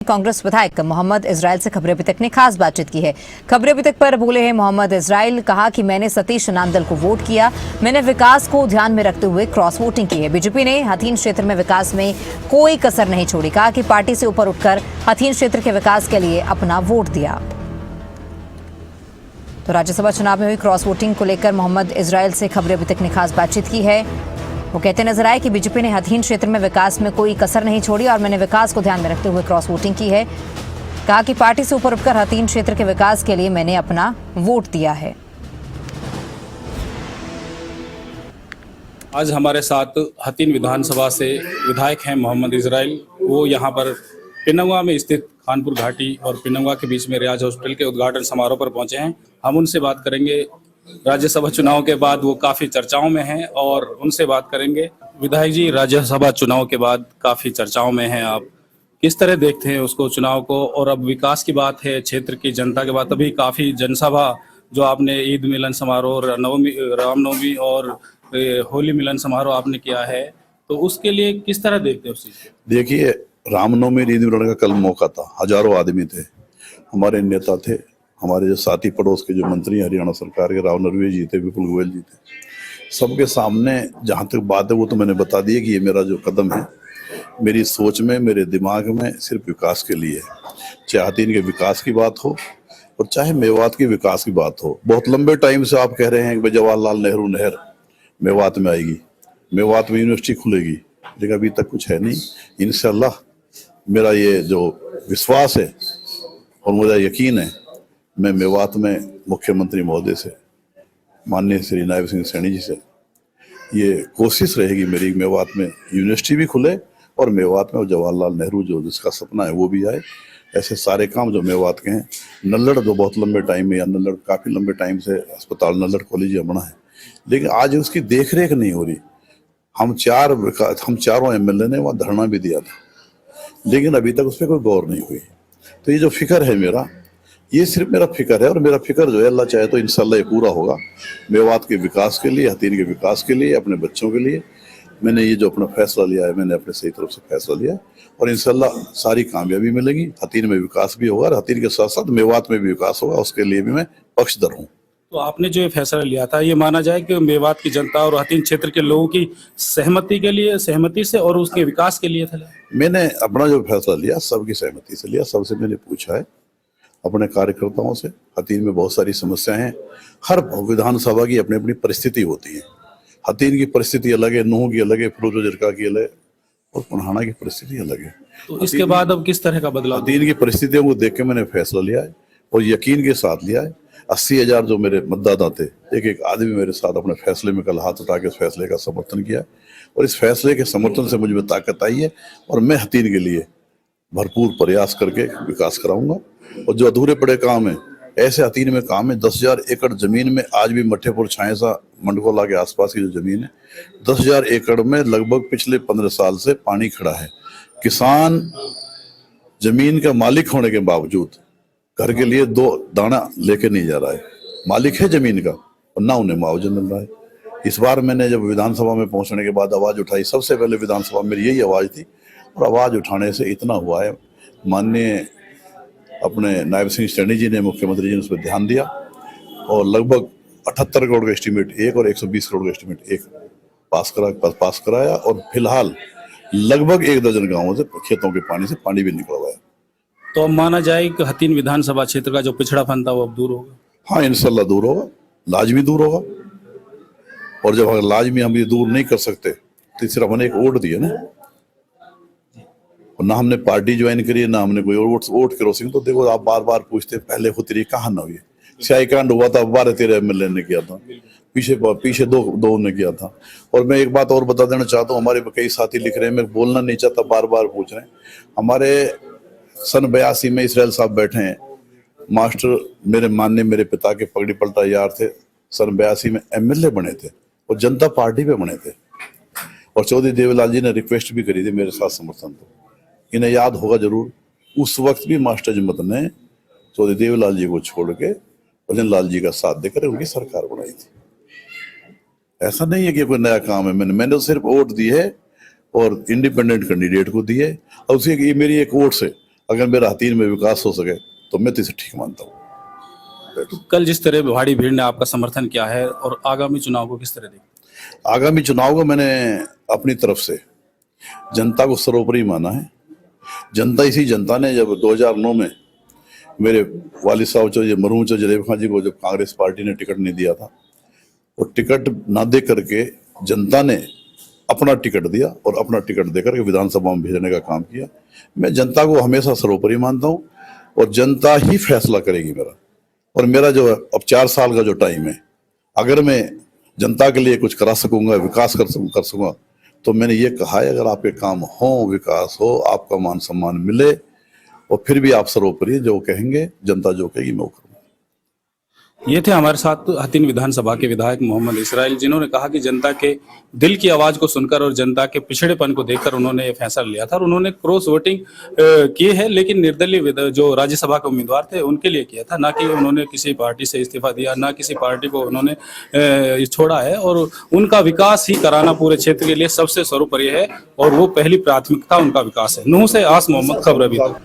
कांग्रेस विधायक मोहम्मद इजराइल से खबरें अभी तक ने खास बातचीत की है। खबरें अभी तक पर बोले हैं मोहम्मद इजराइल, कहा कि मैंने सतीश नांदल को वोट किया, मैंने विकास को ध्यान में रखते हुए क्रॉस वोटिंग की है। बीजेपी ने हथीन क्षेत्र में विकास में कोई कसर नहीं छोड़ी, कहा कि पार्टी से ऊपर उठकर हथीन क्षेत्र के विकास के लिए अपना वोट दिया। तो राज्यसभा चुनाव में हुई क्रॉस वोटिंग को लेकर मोहम्मद इजराइल से खबरें अभी तक ने खास बातचीत की है। वो कहते नजर आए कि बीजेपी ने हथीन क्षेत्र में विकास में कोई कसर नहीं छोड़ी और मैंने विकास को ध्यान में रखते हुए क्रॉस वोटिंग की है। कहा कि पार्टी से ऊपर उठकर हथीन क्षेत्र के विकास के लिए मैंने अपना वोट दिया है। आज हमारे साथ हथीन विधानसभा से विधायक हैं मोहम्मद इजराइल। वो यहाँ पर पिनंगवा में स्थित खानपुर घाटी और पिनंगवा के बीच में रियाज हॉस्पिटल के उद्घाटन समारोह पर पहुंचे हैं। हम उनसे बात करेंगे। राज्यसभा चुनाव के बाद वो काफी चर्चाओं में हैं और उनसे बात करेंगे। विधायक जी, राज्यसभा चुनाव के बाद काफी चर्चाओं में हैं आप, किस तरह देखते हैं उसको, चुनाव को? और अब विकास की बात है, क्षेत्र की जनता के बाद अभी काफी जनसभा जो आपने ईद मिलन समारोह, रामनवमी और होली मिलन समारोह आपने किया है, तो उसके लिए किस तरह देखते हैं उस चीज को? देखिए, रामनवमी ईद मिलन का कल मौका था, हजारों आदमी थे, हमारे नेता थे, हमारे जो साथी पड़ोस के जो मंत्री हरियाणा सरकार के राव नरवी जी थे, विपुल गोयल जी थे, सबके सामने जहाँ तक बात है वो तो मैंने बता दी है कि ये मेरा जो कदम है, मेरी सोच में, मेरे दिमाग में सिर्फ विकास के लिए है। चाहे हथीन के विकास की बात हो और चाहे मेवात के विकास की बात हो। बहुत लंबे टाइम से आप कह रहे हैं कि जवाहरलाल नेहरू नहर मेवात में आएगी, मेवात में यूनिवर्सिटी खुलेगी, लेकिन अभी तक कुछ है नहीं। इंशाल्लाह मेरा ये जो विश्वास है और मुझे यकीन है, मैं मेवात में मुख्यमंत्री महोदय से, माननीय श्री नायब सिंह सैनी जी से ये कोशिश रहेगी मेरी, मेवात में यूनिवर्सिटी भी खुले और मेवात में जवाहरलाल नेहरू जो जिसका सपना है वो भी आए। ऐसे सारे काम जो मेवात के हैं, नल्लड़ जो बहुत लंबे टाइम में, या नल्लड़ काफ़ी लंबे टाइम से अस्पताल नल्लड़ कॉलेज बना है, लेकिन आज उसकी देख रेख नहीं हो रही। हम चारों एमएलए ने वहाँ धरना भी दिया था, लेकिन अभी तक उस पर कोई गौर नहीं हुई। तो ये जो फिक्र है मेरा, ये सिर्फ मेरा फिक्र है, और मेरा फिक्र जो है अल्लाह चाहे तो इंशाल्लाह ये पूरा होगा। मेवात के विकास के लिए, हथीन के विकास के लिए, अपने बच्चों के लिए मैंने ये जो अपना फैसला लिया है, मैंने अपने सही तरफ से फैसला लिया है और इंशाल्लाह सारी कामयाबी मिलेगी। हथीन में विकास भी होगा और हथीन के साथ साथ मेवात में भी विकास होगा, उसके लिए भी मैं पक्षधर हूँ। तो आपने जो ये फैसला लिया था, ये माना जाए कि मेवात की जनता और हथीन क्षेत्र के लोगों की सहमति से और उसके विकास के लिए था? मैंने अपना जो फैसला लिया सबकी सहमति से लिया। सबसे मैंने पूछा है, अपने कार्यकर्ताओं से। हथीन में बहुत सारी समस्याएं हैं, हर विधानसभा की अपनी अपनी परिस्थिति होती है। हथीन की परिस्थिति अलग है, नूह की अलग है, फिरोजपुर की अलग है और पुन्हाना की परिस्थिति अलग है। तो इसके बाद अब किस तरह का बदलाव? हथीन की परिस्थितियों को देख के मैंने फैसला लिया है और यकीन के साथ लिया है। 80,000 जो मेरे मतदाता थे, एक एक आदमी मेरे साथ अपने फैसले में कल हाथ उठा के इस फैसले का समर्थन किया और इस फैसले के समर्थन से मुझ में ताकत आई है और मैं हथीन के लिए भरपूर प्रयास करके विकास कराऊंगा। और जो अधूरे पड़े काम है, ऐसे हथीन में काम है। 10,000 एकड़ जमीन में आज भी मठेपुर छाएसा मंडकोला के आसपास की जो जमीन है, 10,000 एकड़ में लगभग पिछले 15 साल से पानी खड़ा है। किसान जमीन का मालिक होने के बावजूद घर के लिए 2 दाना लेके नहीं जा रहा है। मालिक है जमीन का और ना उन्हें मुआवजा मिल रहा है। इस बार मैंने जब विधानसभा में पहुंचने के बाद आवाज उठाई, सबसे पहले विधानसभा मेरी यही आवाज थी और आवाज उठाने से इतना हुआ है, माननीय अपने नायब सिंह सैनी जी ने, मुख्यमंत्री जी ने उस पर ध्यान दिया और लगभग 78 करोड़ का एस्टीमेट एक और 120 करोड़ का एस्टीमेट एक पास कराया और फिलहाल लगभग 1 दर्जन गांवों से खेतों के पानी से पानी भी निकलवाया। तो अब माना जाए कि हथीन विधानसभा क्षेत्र का जो पिछड़ापन था वो अब दूर होगा? हाँ, इंशाल्लाह दूर होगा, लाजमी दूर होगा। और जब अगर लाजमी हम ये दूर नहीं कर सकते तो सिर्फ हमने एक वोट दिया ना, और ना हमने पार्टी ज्वाइन करी है, ना हमने कोई वोट क्रॉसिंग। तो देखो, आप बार बार पूछते पहले होती रही, कहाँ ना हुई। स्याही कांड हुआ था, 12-13 एमएलए ने किया था, पीछे दो ने किया था। और मैं एक बात और बता देना चाहता हूँ, हमारे कई साथी लिख रहे हैं, मैं बोलना नहीं चाहता, बार बार पूछ रहे हैं। हमारे सन 82 में इसराइल साहब बैठे हैं, मास्टर मेरे पिता के पगड़ी पलटा यार थे। सन 82 में एमएलए बने थे और जनता पार्टी पे बने थे और चौधरी देवीलाल जी ने रिक्वेस्ट भी करी थी मेरे साथ समर्थन। तो इन्हें याद होगा जरूर, उस वक्त भी मास्टर जमत ने चौधरी देवीलाल जी को छोड़ के भजन लाल जी का साथ देकर उनकी सरकार बनाई थी। ऐसा नहीं है कि कोई नया काम है। मैंने तो सिर्फ वोट दी है और इंडिपेंडेंट कैंडिडेट को दी है और उसी मेरी एक वोट से अगर मेरा हथीन में विकास हो सके तो मैं तो इसे ठीक मानता हूँ। तो कल जिस तरह भारी भीड़ ने आपका समर्थन किया है और आगामी चुनाव को किस तरह देखते? आगामी चुनाव को मैंने अपनी तरफ से जनता को सर्वोपरि माना है। इसी जनता ने जब 2009 में मेरे वालिद साहब मरहूम जलेब खां जी को जब कांग्रेस पार्टी ने टिकट नहीं दिया था, और टिकट ना दे करके जनता ने अपना टिकट दिया और अपना टिकट देकर के विधानसभा में भेजने का काम किया। मैं जनता को हमेशा सर्वोपरि मानता हूँ और जनता ही फैसला करेगी मेरा। और मेरा जो अब 4 साल का जो टाइम है, अगर मैं जनता के लिए कुछ करा सकूंगा, विकास कर सकूंगा, तो मैंने ये कहा है, अगर आपके काम हो, विकास हो, आपका मान सम्मान मिले और फिर भी आप सर्वोपरि जो कहेंगे, जनता जो कहेगी मैं वो करूंगा। ये थे हमारे साथ हथीन विधानसभा के विधायक मोहम्मद इस्राइल, जिन्होंने कहा कि जनता के दिल की आवाज को सुनकर और जनता के पिछड़ेपन को देखकर उन्होंने ये फैसला लिया था और उन्होंने क्रॉस वोटिंग की है, लेकिन निर्दलीय जो राज्यसभा के उम्मीदवार थे उनके लिए किया था, ना कि उन्होंने किसी पार्टी से इस्तीफा दिया, ना किसी पार्टी को उन्होंने छोड़ा है। और उनका विकास ही कराना पूरे क्षेत्र के लिए सबसे सर्वोपरि है और वो पहली प्राथमिकता उनका विकास है। नूह से आस मोहम्मद, खबर अभी तक।